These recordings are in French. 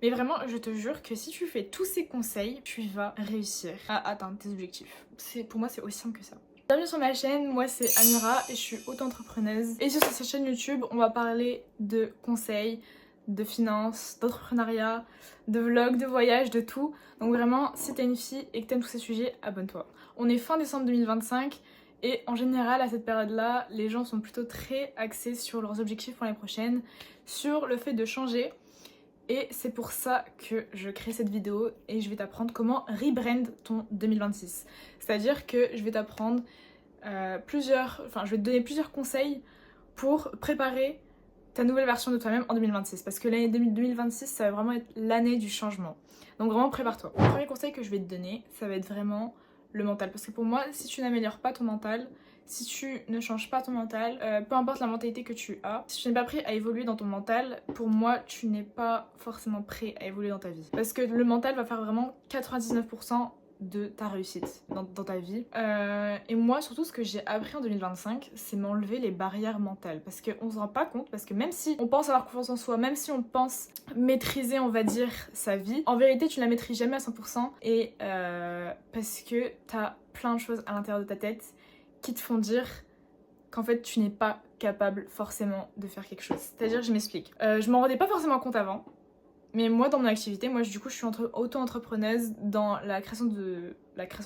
Mais vraiment, je te jure que si tu fais tous ces conseils, tu vas réussir à atteindre tes objectifs. Pour moi, c'est aussi simple que ça. Bienvenue sur ma chaîne, moi c'est Amira et je suis auto-entrepreneuse. Et sur cette chaîne YouTube, on va parler de conseils, de finances, d'entrepreneuriat, de vlogs, de voyages, de tout. Donc vraiment, si t'es une fille et que t'aimes tous ces sujets, abonne-toi. On est fin décembre 2025 et en général, à cette période-là, les gens sont plutôt très axés sur leurs objectifs pour l'année prochaine, sur le fait de changer. Et c'est pour ça que je crée cette vidéo et je vais t'apprendre comment rebrand ton 2026. C'est-à-dire que je vais t'apprendre je vais te donner plusieurs conseils pour préparer ta nouvelle version de toi-même en 2026. Parce que l'année 2026, ça va vraiment être l'année du changement. Donc vraiment, prépare-toi. Le premier conseil que je vais te donner, ça va être vraiment le mental. Parce que pour moi, si tu n'améliores pas ton mental, si tu ne changes pas ton mental, peu importe la mentalité que tu as, si tu n'es pas prêt à évoluer dans ton mental, pour moi, tu n'es pas forcément prêt à évoluer dans ta vie. Parce que le mental va faire vraiment 99% de ta réussite dans ta vie. Et moi, surtout, ce que j'ai appris en 2025, c'est m'enlever les barrières mentales. Parce qu'on se rend pas compte, parce que même si on pense avoir confiance en soi, même si on pense maîtriser, on va dire, sa vie, en vérité, tu ne la maîtrises jamais à 100%. Et parce que t'as plein de choses à l'intérieur de ta tête qui te font dire qu'en fait tu n'es pas capable forcément de faire quelque chose. C'est-à-dire, je m'explique. Je m'en rendais pas forcément compte avant, mais moi dans mon activité, du coup je suis auto-entrepreneuse dans la création de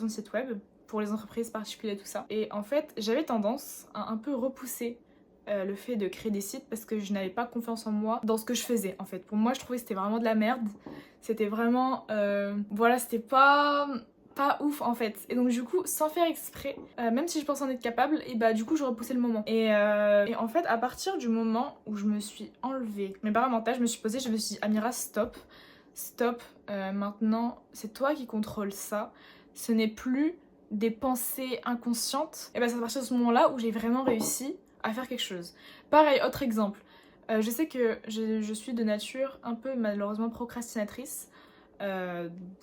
sites web pour les entreprises particulières, tout ça. Et en fait, j'avais tendance à un peu repousser le fait de créer des sites parce que je n'avais pas confiance en moi dans ce que je faisais en fait. Pour moi, je trouvais que c'était vraiment de la merde. C'était vraiment... c'était pas ouf en fait. Et donc du coup, sans faire exprès, même si je pensais en être capable, et bah du coup je repoussais le moment. Et en fait, à partir du moment où je me suis enlevée mes barrières mentales, je me suis posée, je me suis dit Amira, stop, stop, maintenant c'est toi qui contrôles ça. Ce n'est plus des pensées inconscientes. Et bah c'est à partir de ce moment-là où j'ai vraiment réussi à faire quelque chose. Pareil, autre exemple. Je sais que je suis de nature un peu malheureusement procrastinatrice.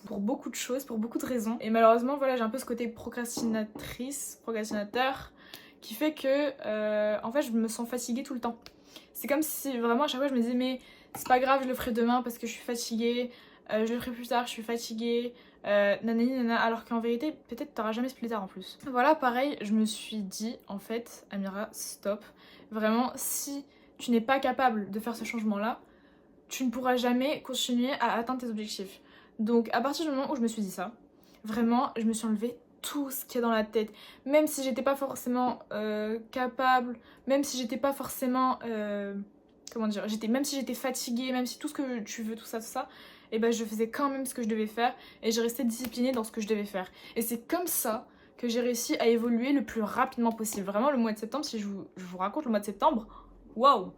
Pour beaucoup de choses, pour beaucoup de raisons. Et malheureusement, voilà, j'ai un peu ce côté procrastinateur, qui fait que, en fait, je me sens fatiguée tout le temps. C'est comme si vraiment à chaque fois je me disais, mais c'est pas grave, je le ferai demain parce que je suis fatiguée, je le ferai plus tard, je suis fatiguée, nanani nana, alors qu'en vérité, peut-être t'auras jamais ce plus tard en plus. Voilà, pareil, je me suis dit, en fait, Amira, stop. Vraiment, si tu n'es pas capable de faire ce changement-là, tu ne pourras jamais continuer à atteindre tes objectifs. Donc à partir du moment où je me suis dit ça, vraiment je me suis enlevé tout ce qu'il y a dans la tête. Même si j'étais pas forcément capable, même si j'étais pas forcément... même si j'étais fatiguée, même si tout ce que tu veux, tout ça, et ben je faisais quand même ce que je devais faire et je restais disciplinée dans ce que je devais faire. Et c'est comme ça que j'ai réussi à évoluer le plus rapidement possible. Vraiment le mois de septembre, si je vous raconte le mois de septembre, waouh,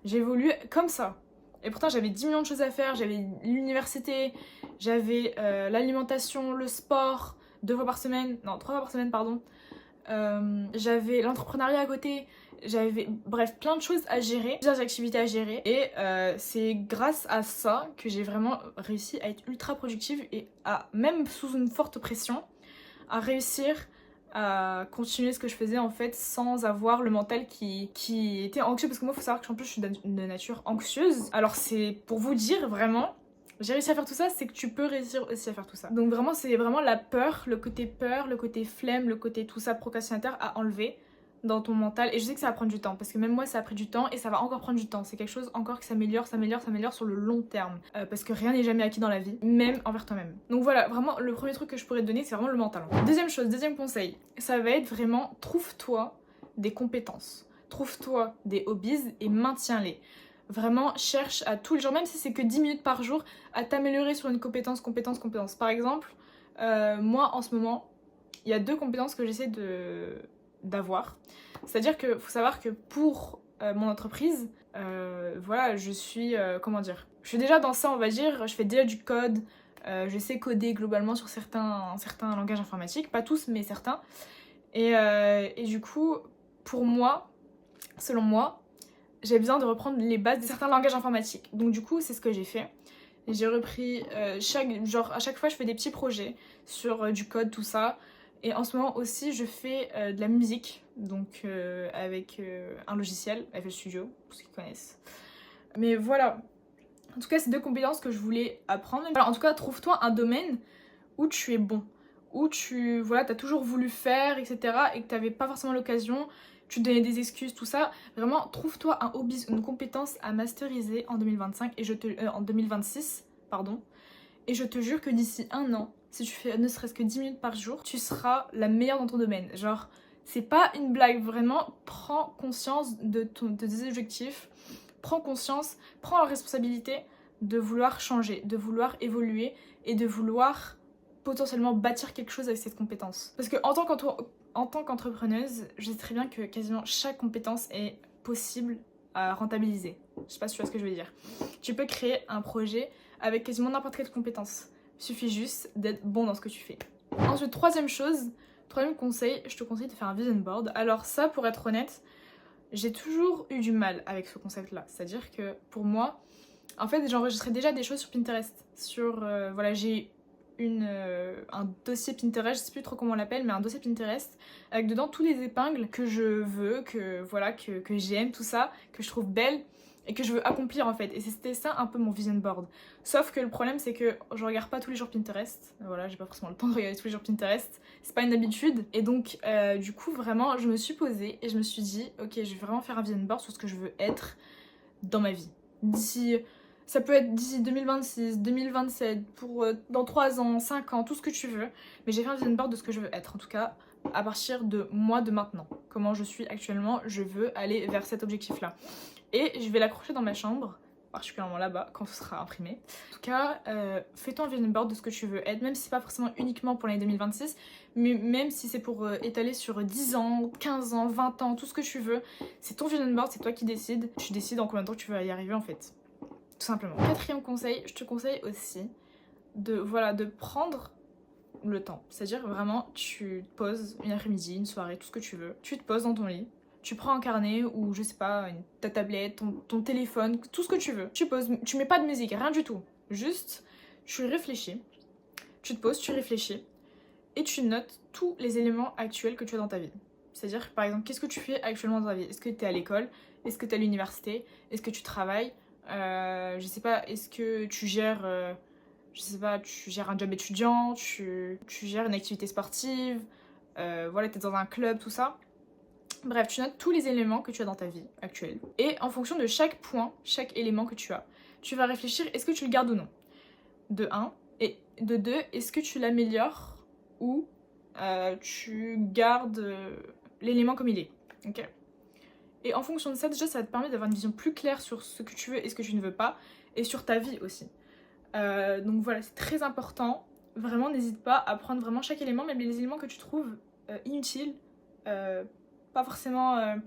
j'ai évolué comme ça. Et pourtant j'avais 10 millions de choses à faire, j'avais l'université, j'avais l'alimentation, le sport, 3 fois par semaine, pardon. J'avais l'entrepreneuriat à côté, j'avais bref plein de choses à gérer, plusieurs activités à gérer. Et c'est grâce à ça que j'ai vraiment réussi à être ultra productive et à, même sous une forte pression, à réussir à continuer ce que je faisais en fait sans avoir le mental qui était anxieux, parce que moi il faut savoir que en plus je suis de nature anxieuse. Alors c'est pour vous dire vraiment, j'ai réussi à faire tout ça, c'est que tu peux réussir aussi à faire tout ça. Donc vraiment c'est vraiment la peur, le côté flemme, le côté tout ça procrastinateur à enlever dans ton mental. Et je sais que ça va prendre du temps, parce que même moi ça a pris du temps et ça va encore prendre du temps. C'est quelque chose encore qui s'améliore sur le long terme, parce que rien n'est jamais acquis dans la vie, même envers toi-même. Donc voilà, vraiment le premier truc que je pourrais te donner, c'est vraiment le mental. Deuxième conseil, ça va être vraiment trouve-toi des compétences, trouve-toi des hobbies et maintiens-les. Vraiment, cherche à tous les jours, même si c'est que 10 minutes par jour, à t'améliorer sur une compétence. Par exemple, moi en ce moment, il y a 2 compétences que j'essaie d'avoir. C'est-à-dire que faut savoir que pour mon entreprise, je suis, je suis déjà dans ça, on va dire, je fais déjà du code, je sais coder globalement sur certains langages informatiques, pas tous mais certains. Et du coup, pour moi, selon moi, j'ai besoin de reprendre les bases de certains langages informatiques. Donc du coup, c'est ce que j'ai fait. J'ai repris à chaque fois je fais des petits projets sur du code, tout ça. Et en ce moment aussi je fais de la musique, donc avec un logiciel, FL Studio, pour ceux qui connaissent. Mais voilà, En tout cas, c'est 2 compétences que je voulais apprendre. Alors, en tout cas, trouve-toi un domaine où tu es bon, où t'as toujours voulu faire, etc. et que t'avais pas forcément l'occasion, tu te donnais des excuses, tout ça. Vraiment, trouve-toi un hobby, une compétence à masteriser en 2025 en 2026, pardon. Et je te jure que d'ici 1 an, si tu fais ne serait-ce que 10 minutes par jour, tu seras la meilleure dans ton domaine. Genre, c'est pas une blague, vraiment, prends conscience de tes objectifs, prends conscience, prends la responsabilité de vouloir changer, de vouloir évoluer et de vouloir potentiellement bâtir quelque chose avec cette compétence. Parce que en tant qu'entrepreneuse, je sais très bien que quasiment chaque compétence est possible à rentabiliser. Je sais pas si tu vois ce que je veux dire. Tu peux créer un projet avec quasiment n'importe quelle compétence. Il suffit juste d'être bon dans ce que tu fais. Ensuite, troisième conseil, je te conseille de faire un vision board. Alors ça, pour être honnête, j'ai toujours eu du mal avec ce concept-là. C'est-à-dire que pour moi, en fait, j'enregistrais déjà des choses sur Pinterest. J'ai un dossier Pinterest, je sais plus trop comment on l'appelle, mais un dossier Pinterest avec dedans tous les épingles que je veux, que j'aime, tout ça, que je trouve belles et que je veux accomplir en fait. Et c'était ça un peu mon vision board. Sauf que le problème c'est que je regarde pas tous les jours Pinterest. Voilà, j'ai pas forcément le temps de regarder tous les jours Pinterest. C'est pas une habitude. Et donc du coup vraiment je me suis posée et je me suis dit ok, je vais vraiment faire un vision board sur ce que je veux être dans ma vie. Ça peut être d'ici 2026, 2027, dans 3 ans, 5 ans, tout ce que tu veux. Mais j'ai fait un vision board de ce que je veux être. En tout cas, à partir de moi de maintenant. Comment je suis actuellement, je veux aller vers cet objectif-là. Et je vais l'accrocher dans ma chambre, particulièrement là-bas, quand ce sera imprimé. En tout cas, fais-toi un vision board de ce que tu veux être, même si c'est pas forcément uniquement pour l'année 2026, mais même si c'est pour étaler sur 10 ans, 15 ans, 20 ans, tout ce que tu veux. C'est ton vision board, c'est toi qui décides. Tu décides en combien de temps tu veux y arriver en fait. Tout simplement. Quatrième conseil, je te conseille aussi de prendre le temps. C'est-à-dire vraiment, tu te poses une après-midi, une soirée, tout ce que tu veux. Tu te poses dans ton lit, tu prends un carnet ou je sais pas, ta tablette, ton téléphone, tout ce que tu veux. Tu poses, tu mets pas de musique, rien du tout. Juste, tu réfléchis. Tu te poses, tu réfléchis et tu notes tous les éléments actuels que tu as dans ta vie. C'est-à-dire, par exemple, qu'est-ce que tu fais actuellement dans ta vie? Est-ce que tu es à l'école? Est-ce que tu es à l'université? Est-ce que tu travailles? Je sais pas, est-ce que tu gères, tu gères un job étudiant, tu gères une activité sportive, t'es dans un club, tout ça. Bref, tu notes tous les éléments que tu as dans ta vie actuelle. Et en fonction de chaque point, chaque élément que tu as, tu vas réfléchir, est-ce que tu le gardes ou non? De 1. Et de 2, est-ce que tu l'améliores ou tu gardes l'élément comme il est. Ok. Et en fonction de ça, déjà, ça va te permettre d'avoir une vision plus claire sur ce que tu veux et ce que tu ne veux pas, et sur ta vie aussi. Donc voilà, c'est très important. Vraiment, n'hésite pas à prendre vraiment chaque élément, même les éléments que tu trouves inutiles, pas forcément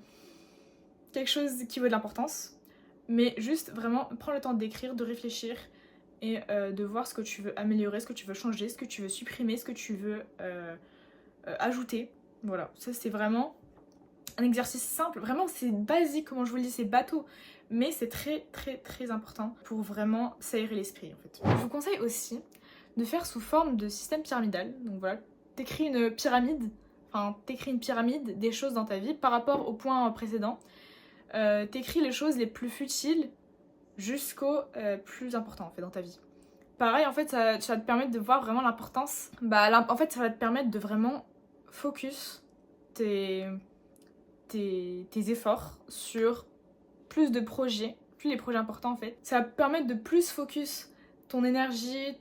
quelque chose qui vaut de l'importance, mais juste vraiment prends le temps d'écrire, de réfléchir et de voir ce que tu veux améliorer, ce que tu veux changer, ce que tu veux supprimer, ce que tu veux ajouter. Voilà, ça c'est vraiment un exercice simple, vraiment c'est basique, comme je vous le dis, c'est bateau, mais c'est très très très important pour vraiment s'aérer l'esprit en fait. Je vous conseille aussi de faire sous forme de système pyramidal. Donc voilà, t'écris une pyramide des choses dans ta vie par rapport au point précédent. T'écris les choses les plus futiles jusqu'au plus important en fait dans ta vie. Pareil, en fait, ça va te permettre de voir vraiment l'importance. En fait, ça va te permettre de vraiment focus tes efforts sur plus de projets, plus les projets importants en fait. Ça va te permettre de plus focus ton énergie,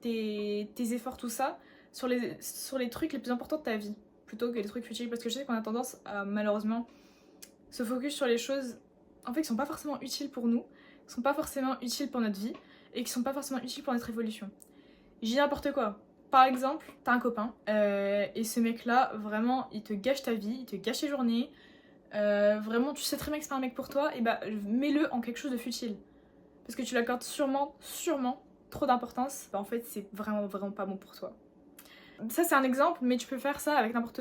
tes efforts, tout ça, sur les trucs les plus importants de ta vie, plutôt que les trucs futiles. Parce que je sais qu'on a tendance à malheureusement se focus sur les choses en fait qui sont pas forcément utiles pour nous, qui sont pas forcément utiles pour notre vie et qui sont pas forcément utiles pour notre évolution. Je dis n'importe quoi. Par exemple, t'as un copain et ce mec là vraiment il te gâche ta vie, il te gâche tes journées, vraiment tu sais très bien que c'est un mec pour toi, et bah mets-le en quelque chose de futile parce que tu l'accordes sûrement trop d'importance. En fait c'est vraiment pas bon pour toi. Ça c'est un exemple, mais tu peux faire ça avec n'importe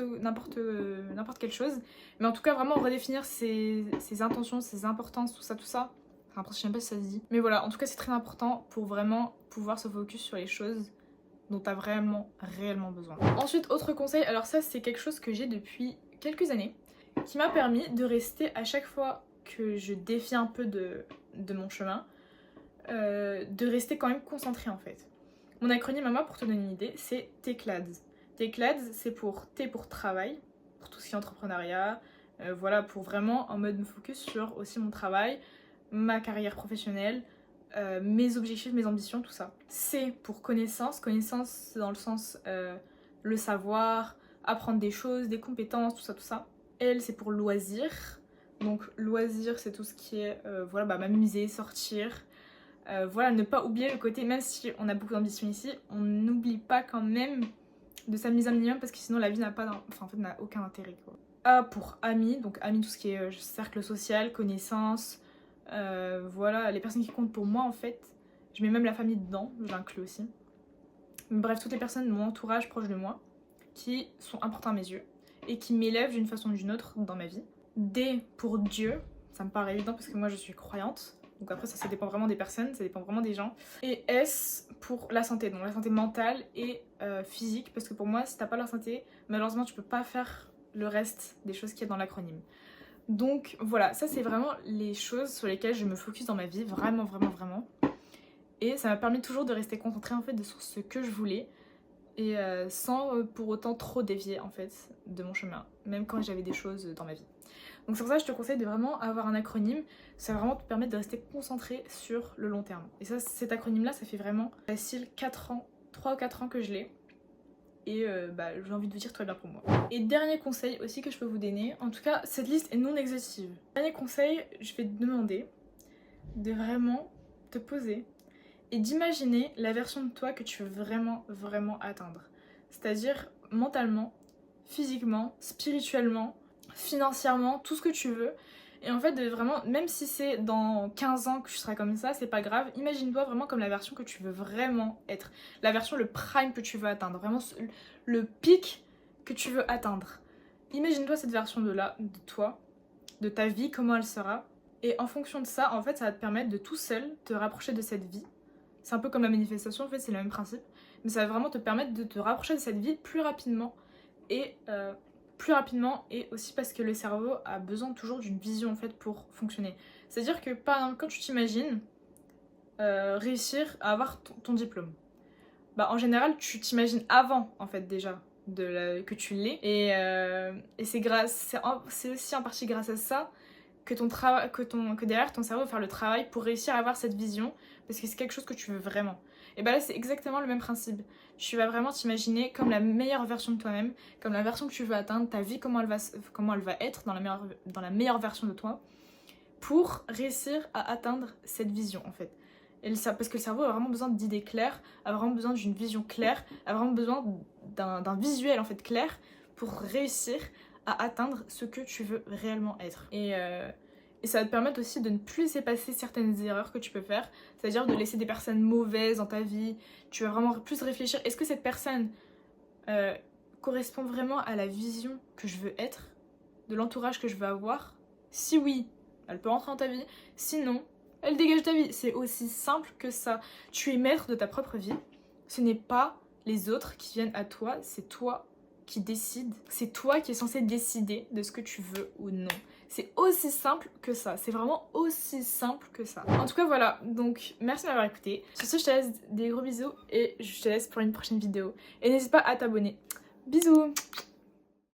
quelle chose, mais en tout cas vraiment redéfinir ses intentions, ses importances, tout ça. Enfin, je sais même pas si ça se dit, mais voilà, en tout cas c'est très important pour vraiment pouvoir se focus sur les choses dont tu as vraiment réellement besoin. Ensuite, autre conseil, alors ça c'est quelque chose que j'ai depuis quelques années, qui m'a permis de rester à chaque fois que je défie un peu de mon chemin, de rester quand même concentré en fait. Mon acronyme à moi, pour te donner une idée, c'est TCLADS. TCLADS, c'est pour T pour travail, pour tout ce qui est entrepreneuriat, voilà, pour vraiment en mode me focus sur aussi mon travail, ma carrière professionnelle, mes objectifs, mes ambitions, tout ça. C pour connaissance. Connaissance, c'est dans le sens le savoir, apprendre des choses, des compétences, tout ça, tout ça. L, c'est pour loisir. Donc loisir, c'est tout ce qui est, voilà, bah, m'amuser, sortir. Voilà, ne pas oublier le côté, même si on a beaucoup d'ambition ici, on n'oublie pas quand même de s'amuser un minimum parce que sinon la vie n'a pas, enfin en fait n'a aucun intérêt quoi. A pour amis, donc amis tout ce qui est cercle social, connaissances, voilà, les personnes qui comptent pour moi en fait. Je mets même la famille dedans, je l'inclus aussi. Mais bref, toutes les personnes de mon entourage proche de moi qui sont importantes à mes yeux et qui m'élèvent d'une façon ou d'une autre dans ma vie. D pour Dieu, ça me paraît évident parce que moi je suis croyante. Donc après ça dépend vraiment des personnes, ça dépend vraiment des gens. Et S pour la santé, donc la santé mentale et physique, parce que pour moi si t'as pas la santé, malheureusement tu peux pas faire le reste des choses qu'il y a dans l'acronyme. Donc voilà, ça c'est vraiment les choses sur lesquelles je me focus dans ma vie, vraiment vraiment vraiment. Et ça m'a permis toujours de rester concentrée en fait sur ce que je voulais et sans pour autant trop dévier en fait de mon chemin, même quand j'avais des choses dans ma vie. Donc c'est pour ça que je te conseille de vraiment avoir un acronyme, ça va vraiment te permettre de rester concentré sur le long terme. Et ça, cet acronyme là, ça fait vraiment facile 4 ans, 3 ou 4 ans que je l'ai. Et bah, j'ai envie de vous dire tout va bien pour moi. Et dernier conseil aussi que je peux vous donner, en tout cas cette liste est non exhaustive. Dernier conseil, je vais te demander de vraiment te poser et d'imaginer la version de toi que tu veux vraiment vraiment atteindre. C'est-à-dire mentalement, physiquement, spirituellement, financièrement, tout ce que tu veux. Et en fait, de vraiment, même si c'est dans 15 ans que tu seras comme ça, c'est pas grave. Imagine-toi vraiment comme la version que tu veux vraiment être. La version, le prime que tu veux atteindre. Vraiment le pic que tu veux atteindre. Imagine-toi cette version de là, de toi, de ta vie, comment elle sera. Et en fonction de ça, en fait, ça va te permettre de tout seul te rapprocher de cette vie. C'est un peu comme la manifestation, en fait, c'est le même principe. Mais ça va vraiment te permettre de te rapprocher de cette vie plus rapidement. Et aussi parce que le cerveau a besoin toujours d'une vision en fait pour fonctionner. C'est-à-dire que par exemple quand tu t'imagines réussir à avoir ton diplôme, bah en général tu t'imagines avant en fait déjà que tu l'aies et c'est aussi en partie grâce à ça que derrière ton cerveau va faire le travail pour réussir à avoir cette vision parce que c'est quelque chose que tu veux vraiment. Et bah là c'est exactement le même principe. Tu vas vraiment t'imaginer comme la meilleure version de toi-même, comme la version que tu veux atteindre, ta vie comment elle va être dans la meilleure version de toi pour réussir à atteindre cette vision en fait. Parce que le cerveau a vraiment besoin d'idées claires, a vraiment besoin d'une vision claire, a vraiment besoin d'un visuel en fait clair pour réussir à atteindre ce que tu veux réellement être. Et ça va te permettre aussi de ne plus laisser passer certaines erreurs que tu peux faire, c'est-à-dire de laisser des personnes mauvaises dans ta vie. Tu vas vraiment plus réfléchir, est-ce que cette personne correspond vraiment à la vision que je veux être, de l'entourage que je veux avoir? Si oui, elle peut rentrer dans ta vie, sinon, elle dégage ta vie. C'est aussi simple que ça. Tu es maître de ta propre vie, ce n'est pas les autres qui viennent à toi, c'est toi qui décide, c'est toi qui es censé décider de ce que tu veux ou non. C'est aussi simple que ça, c'est vraiment aussi simple que ça. En tout cas voilà, donc merci de m'avoir écouté. Sur ce je te laisse des gros bisous et je te laisse pour une prochaine vidéo. Et n'hésite pas à t'abonner. Bisous.